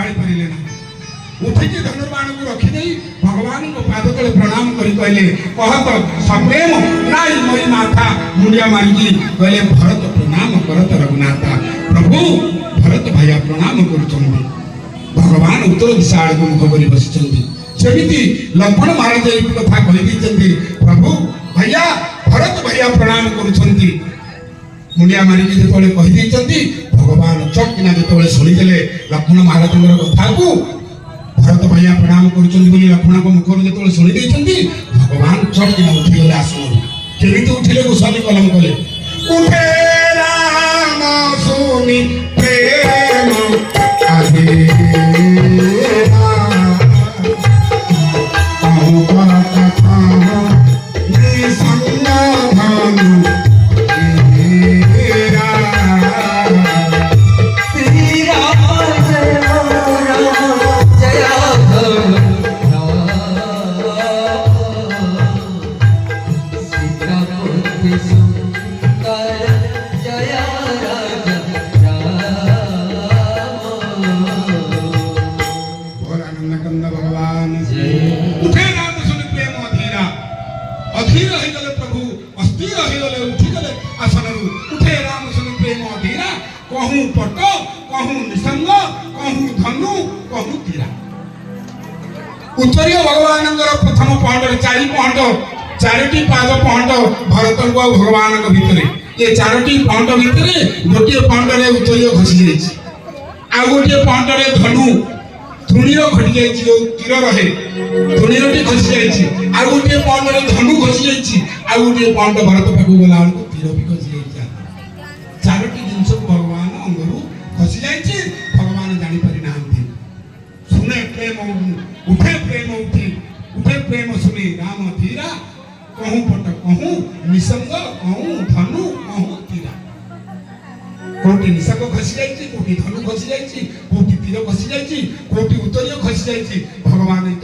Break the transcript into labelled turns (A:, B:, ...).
A: पाई पारे ना उठिकी धनुर्बाण को रखिदे भगवान को पाद तले प्रणाम करी कहले कहत सप्रेम नाई मोई माथा मुंडिया मारिकी कहले भरत प्रणाम करत रघुनाथा प्रभु भरत भैया प्रणाम करुचंदी भगवान उत्तर दिशा आड़ मुख कर बसिचंदी सेमिति लक्ष्मण महाराज ए कथा कहि दिचंदी प्रभु भैया भरत भैया प्रणाम करुचंदी मुंडिया मारिकी जेतले कहि दिचंदी भगवान चकिना जेतले सुनि देले लक्ष्मण महाराज कथा को भरत भैया प्रणाम करुचंदी बोली लक्ष्मण को मुखर जेतले सुनि देचंदी भगवान चकिना उठी गले आसन केमिति उठिले गोस्वामी कलम कले उठे राम सुनि प्रेम कहूँ पट कहूँ निसंग कहूँ धनु कहूँ तीरा उत्तरीय भगवान प्रथम पहंड चारि पहंड चारोटी पाद पहंड भरत को भगवान भितर ये चारोटी पहंड भितर गोटे पहंड रे उत्तरीय खसी जाइए आ गोटे पहंड रे धनु धुणीर घटी जाइए तीर रहे धुणीरटी खसी जाइए आ गोटे पहंड रे धनु खसी जाइए आ गोटे पहंड भरत पाक गला तीर भी खसी जाइए चारोटी जिनस भगवान अंगरू खसी जाइए भगवान जानी पारि नांती सुने प्रेम उठे प्रेम सुने राम धीरा कहूँ पट कहूँ निसंग कहूँ धनु कहूँ तीरा कोटी निसंग खसी जाइए कोटी धनु खसी जाइए कोटी तीर खसी जाइए कोटी उत्तरीय खसी जाइए भगवान